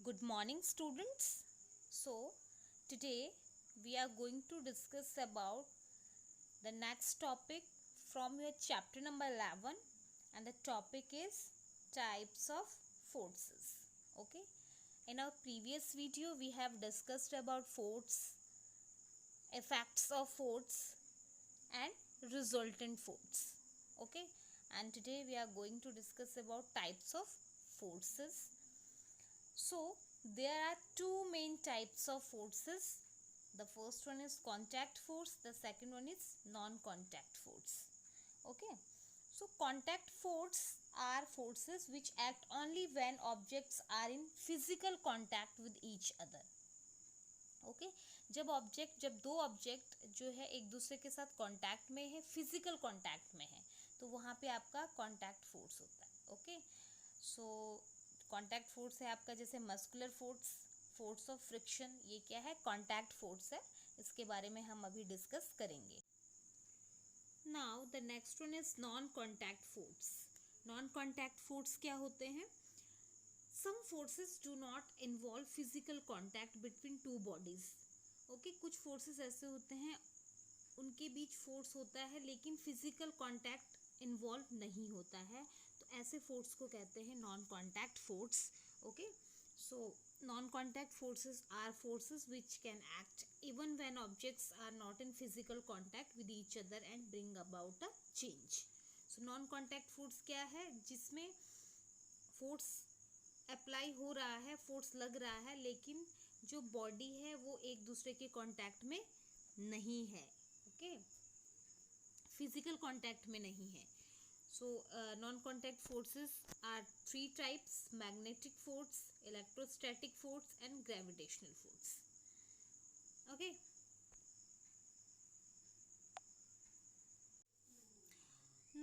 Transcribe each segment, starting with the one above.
Good morning, students. So, today we are going to discuss about the next topic from your chapter number 11, and the topic is types of forces. Okay, in our previous video we have discussed about force, effects of force, and resultant force. Okay, and today we are going to discuss about types of forces. So, there are two main types of forces. The first one is contact force, the second one is non-contact force. Okay. So, contact force are forces which act only when objects are in physical contact with each other. Okay जब दो object जो है एक दूसरे के साथ contact में है, फिजिकल कांटेक्ट में है, तो वहाँ पे आपका कांटेक्ट फोर्स होता है. ओके, सो कांटेक्ट फोर्स है आपका जैसे muscular force, force of friction, ये क्या है? कांटेक्ट फोर्स है. इसके बारे में हम अभी डिस्कस करेंगे. Now the next one is non contact force. Non contact force क्या होते हैं? Some forces do not involve physical contact between two bodies. Okay, कुछ फोर्सेस ऐसे होते हैं उनके बीच फोर्स होता है लेकिन फिजिकल कांटेक्ट इन्वॉल्व नहीं होता है, तो ऐसे फोर्स को कहते हैं non contact force. Okay, so non contact forces are forces which can act even when objects are not in physical contact with each other and bring about a change. So non contact force क्या है? जिसमें force apply हो रहा है, force लग रहा है, लेकिन जो बॉडी है वो एक दूसरे के कांटेक्ट में नहीं है. ओके, फिजिकल कांटेक्ट में नहीं है. So non contact forces are three types: magnetic force, electrostatic force and gravitational force. Okay,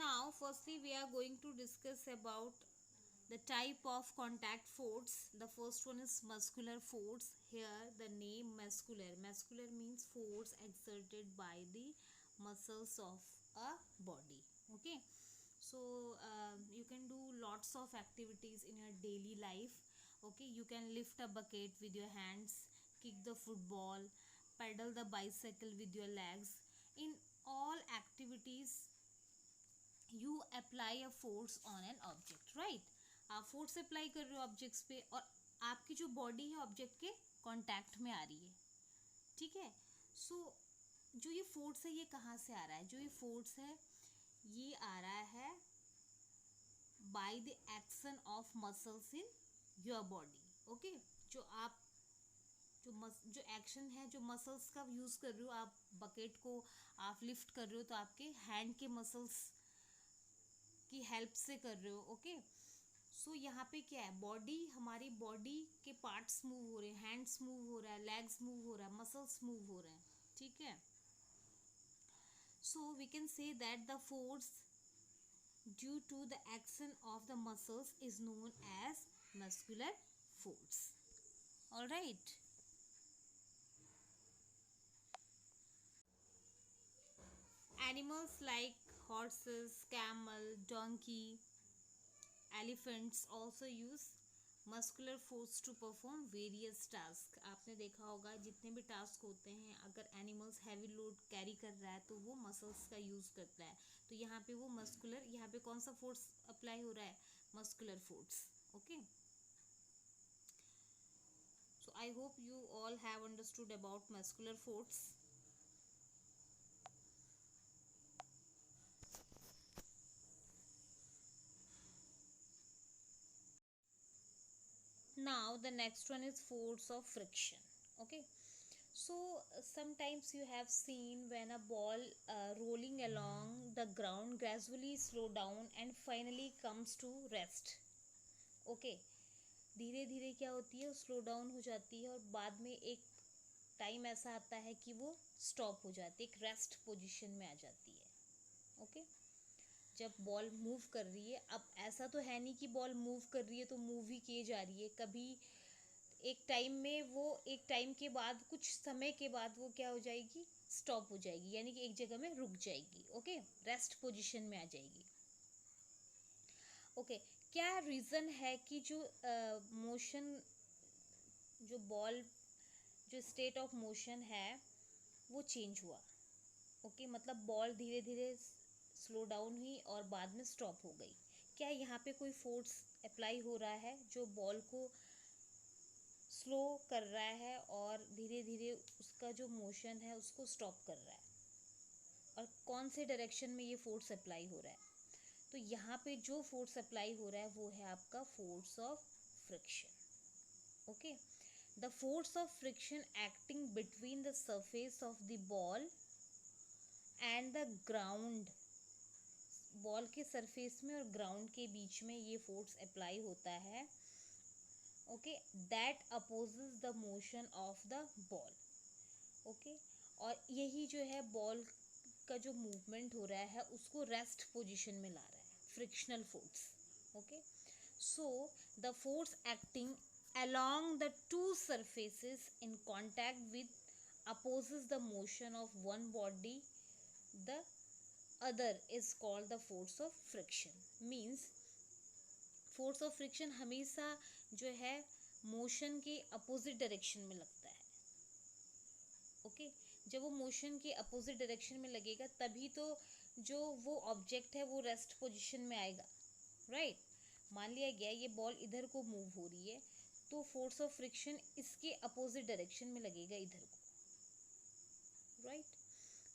now firstly we are going to discuss about the type of contact force. The first one is muscular force. Here the name muscular means force exerted by the muscles of a body. Okay, so you can do lots of activities in your daily life. Okay, you can lift a bucket with your hands, kick the football, pedal the bicycle with your legs. In all activities you apply a force on an object, right? आप force apply कर रहे हो objects पे और आपकी जो body है object के कांटेक्ट में आ रही है. ठीक है, सो जो ये फोर्स है ये कहाँ से आ रहा है? जो ये फोर्स है ये आ रहा है by the action of muscles in your body. Okay, जो एक्शन है, जो मसल्स का यूज कर रहे हो, आप बकेट को आप लिफ्ट कर रहे हो तो आपके हैंड के मसल्स की हेल्प से कर रहे हो. ओके, सो यहाँ पे क्या है? बॉडी, हमारी बॉडी के पार्ट्स मूव हो रहे हैं, हैंड्स मूव हो रहा है, लेग्स मूव हो रहा है, मसल्स मूव हो रहे हैं. ठीक है, so we can say that the force due to the action of the muscles is known as muscular force. Alright, animals like horses, camel, donkey, elephants also use muscular force to perform various task. आपने देखा होगा जितने भी task होते हैं, अगर animals heavy load carry कर रहा है तो वो मसल्स का यूज़ करता है. तो यहाँ पे वो मस्कुलर, यहाँ पे कौन सा फोर्स अप्लाई हो रहा है? Muscular force. Okay, so I hope you all have understood about muscular force. Now the next one is force of friction. Okay, so sometimes you have seen when a ball rolling along the ground gradually slow down and finally comes to rest. Okay, धीरे धीरे क्या होती है? Slow down हो जाती है और बाद में एक टाइम ऐसा आता है कि वो स्टॉप हो जाती है, एक रेस्ट पोजीशन में आ जाती है. ओके, जब बॉल मूव कर रही है, अब ऐसा तो है नहीं कि बॉल मूव कर रही है तो मूव ही किए जा रही है. कभी एक टाइम में वो, एक टाइम के बाद, कुछ समय के बाद वो क्या हो जाएगी? स्टॉप हो जाएगी, यानी कि एक जगह में रुक जाएगी. ओके, रेस्ट पोजीशन में आ जाएगी. ओके, क्या रीज़न है कि जो मोशन जो बॉल जो स्टेट ऑफ मोशन है वो चेंज हुआ। ओके, मतलब बॉल धीरे धीरे स्लो डाउन हुई और बाद में स्टॉप हो गई। क्या यहाँ पे कोई फोर्स अप्लाई हो रहा है जो बॉल को स्लो कर रहा है और धीरे धीरे उसका जो मोशन है उसको स्टॉप कर रहा है? और कौन से डायरेक्शन में ये फोर्स अप्लाई हो रहा है? तो यहाँ पे जो फोर्स अप्लाई हो रहा है वो है आपका force of friction. Okay, the force of friction acting between the surface of the ball and the ground, ball के सरफेस में और ग्राउंड के बीच में ये फोर्स अप्लाई होता है। Okay, that opposes the motion of the ball. Okay, और यही जो है बॉल का जो मूवमेंट हो रहा है उसको रेस्ट पोजीशन में ला रहा है, frictional force. Okay, so the force acting along the two surfaces in contact with opposes the motion of one body, the other is called the force of friction। means force of friction हमेशा जो है motion के opposite direction में लगता है। Okay, जब वो motion के अपोजिट डायरेक्शन में लगेगा तभी तो जो वो ऑब्जेक्ट है वो रेस्ट पोजीशन में आएगा, राइट। मान लिया गया ये बॉल इधर को मूव हो रही है तो फोर्स ऑफ फ्रिक्शन इसके अपोजिट डायरेक्शन में लगेगा इधर को, right.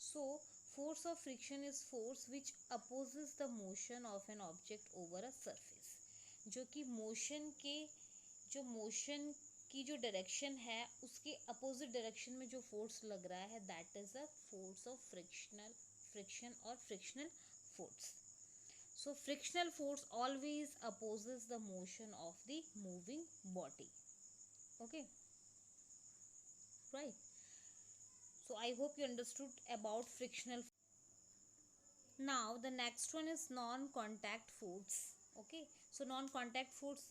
So force of friction is force which opposes the motion of an object over a surface. जो कि मोशन की जो डायरेक्शन है उसके अपोजिट डायरेक्शन में जो फोर्स लग रहा है that is a force of friction और frictional force. So frictional force always opposes the motion of the moving body. Okay, right. So I hope you understood about frictional. Now the next one is non-contact force. Okay, so non-contact force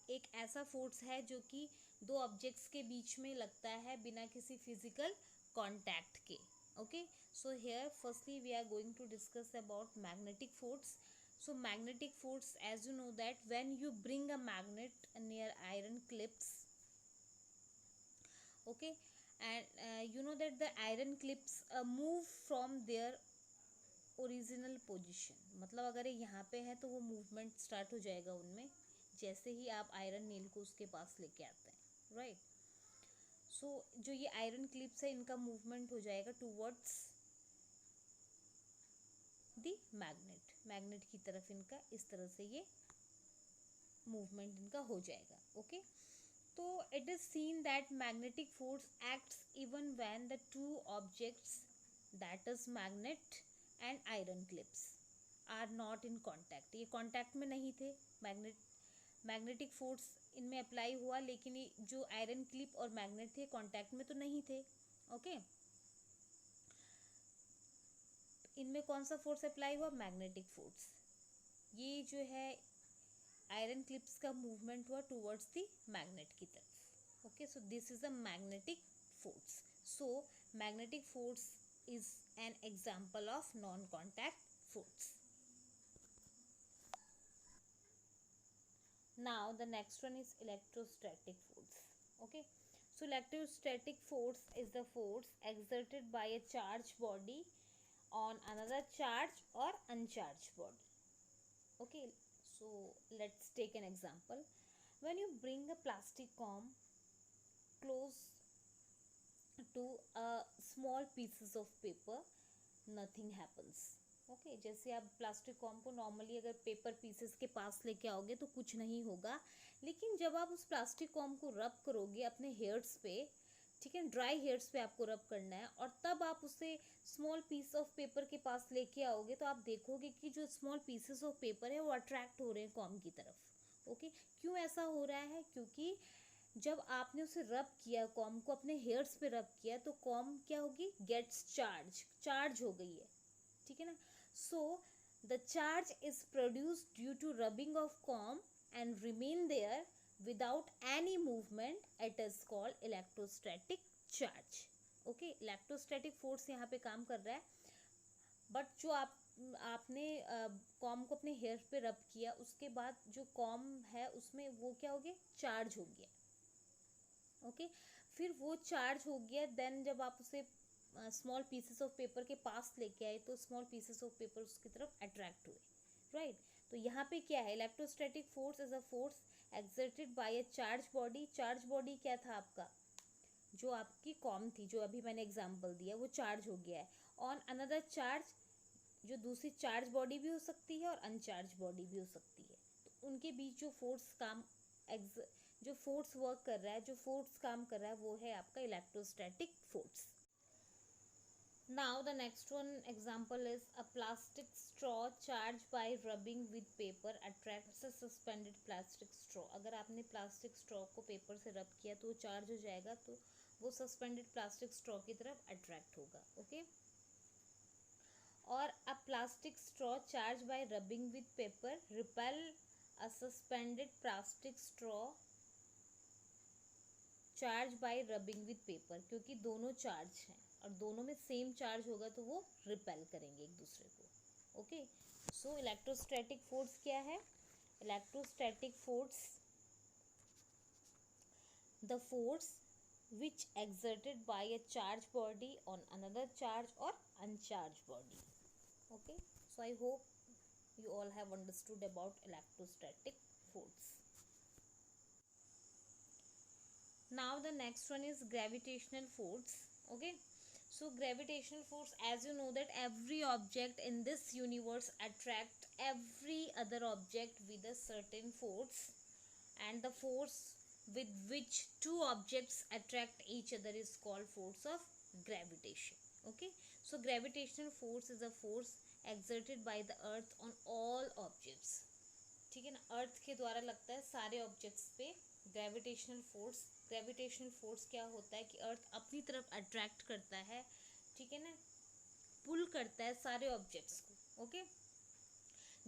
एक ऐसा force है जो कि दो objects के बीच में लगता है बिना किसी फिजिकल कॉन्टैक्ट के। Okay, so here firstly we are going to discuss about magnetic force. So magnetic force, as you know that when you bring a magnet near iron clips, okay, and you know that the iron clips move from their original position। मतलब अगर ये यहाँ पे है तो वो movement start हो जाएगा उनमें जैसे ही आप आयरन नील को उसके पास लेके आते हैं, राइट। सो जो ये आयरन क्लिप्स है इनका मूवमेंट हो जाएगा टूवर्ड्स दी मैग्नेट की तरफ, इनका इस तरह से ये मूवमेंट इनका हो जाएगा। ओके, तो it is seen that magnetic force acts even when the two objects that is magnet and iron clips are not in contact. ये कॉन्टैक्ट में नहीं थे, मैग्नेटिक फोर्स इनमें अप्लाई हुआ लेकिन ये जो आयरन क्लिप और मैग्नेट थे कॉन्टैक्ट में तो नहीं थे। ओके, इनमें कौन सा फोर्स अप्लाई हुआ? Magnetic force. ये जो है आयरन क्लिप्स का मूवमेंट हुआ टूवर्ड्स द मैग्नेट की तरफ। Okay, so this is a magnetic force. So magnetic force is an example of non contact force. Now the next one is electrostatic force. Okay, so electrostatic force is the force exerted by a charged body on another charged or uncharged body. Okay, so let's take an example. When you bring a plastic comb close to a small pieces of paper, nothing happens. Okay, जैसे आप plastic com को normally अगर paper pieces के पास लेके आओगे तो कुछ नहीं होगा, लेकिन जब आप उस प्लास्टिक कॉम को रब करोगे अपने हेयर्स पे, ठीक है, ड्राई हेयर्स पे आपको रब करना है और तब आप उसे स्मॉल पीस ऑफ पेपर के पास लेके आओगे तो आप देखोगे कि जो स्मॉल पीसेस ऑफ पेपर है वो अट्रैक्ट हो रहे हैं कॉम की तरफ। ओके, क्यों ऐसा हो रहा है? क्योंकि जब आपने उसे रब किया, कॉम को अपने हेयर्स पे रब किया, तो कॉम क्या होगी? गेट्स चार्ज हो गई है, ठीक है ना। So the charge is produced due to rubbing of comb and remain there without any movement, it is called electrostatic charge. Okay, electrostatic force यहाँ पे काम कर रहा है, बट जो आपने कॉम को अपने हेयर पे रब किया उसके बाद जो कॉम है उसमें वो क्या हो गया? चार्ज हो गया। ओके। फिर वो चार्ज हो गया, देन जब आप उसे स्मॉल पीसेस ऑफ पेपर के पास लेके आए तो स्मॉल पीसेस ऑफ पेपर उसकी तरफ अट्रैक्ट हुए, राइट। तो यहाँ पे क्या है, electrostatic force is a force exerted by a charge body. Charge body क्या था आपका, जो आपकी कॉम थी, जो अभी मैंने एग्जांपल दिया, वो चार्ज हो गया है ऑन अनदर चार्ज, जो दूसरी चार्ज बॉडी भी हो सकती है और अनचार्ज बॉडी भी हो सकती है। तो उनके बीच जो फोर्स काम जो फोर्स वर्क कर रहा है, जो फोर्स काम कर रहा है, वो है आपका electrostatic force. Now the next one example is a plastic straw charged by rubbing with paper attracts a suspended plastic straw। अगर आपने प्लास्टिक स्ट्रॉ को पेपर से रब किया तो वो चार्ज हो जाएगा, तो वो सस्पेंडेड प्लास्टिक स्ट्रॉ की तरफ अट्रैक्ट होगा, ओके। और a plastic straw charged by rubbing with paper repel a suspended plastic straw charge by rubbing with paper, क्योंकि दोनों चार्ज हैं और दोनों में सेम चार्ज होगा तो वो रिपेल करेंगे एक दूसरे को, ओके। सो इलेक्ट्रोस्टैटिक फोर्स क्या है, electrostatic force the force which exerted by a charged body on another charge or uncharged body, okay। So I hope you all have understood about electrostatic force. Now the next one is gravitational force, okay। So gravitational force, as you know that every object in this universe attract every other object with a certain force, and the force with which two objects attract each other is called force of gravitation, okay। So gravitational force is a force exerted by the earth on all objects, ठीक है ना, अर्थ के द्वारा लगता है सारे objects पे gravitational force. Gravitational force क्या होता है कि अर्थ अपनी तरफ अट्रैक्ट करता है, ठीक है ना, पुल करता है सारे ऑब्जेक्ट्स को, ओके।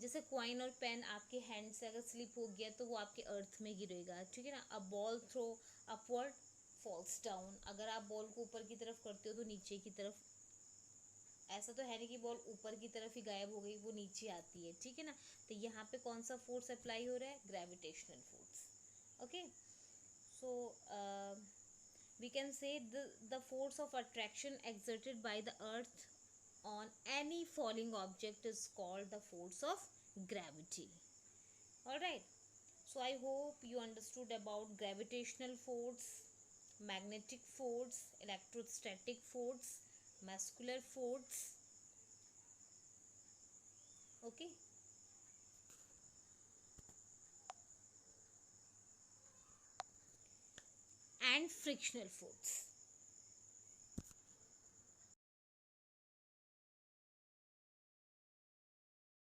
जैसे कॉइन और पेन आपके हैंड से अगर स्लिप हो गया तो वो आपके अर्थ में गिरेगा, ठीक है ना। A ball throw upward falls down, अगर आप बॉल को ऊपर की तरफ करते हो तो नीचे की तरफ, ऐसा तो है नहीं कि बॉल ऊपर की तरफ ही गायब हो गई, वो नीचे आती है, ठीक है ना। तो यहाँ पे कौन सा फोर्स अप्लाई हो रहा है, gravitational force, okay. So we can say the force of attraction exerted by the earth on any falling object is called the force of gravity, all right। So I hope you understood about gravitational force, magnetic force, electrostatic force, muscular force, okay। And frictional force।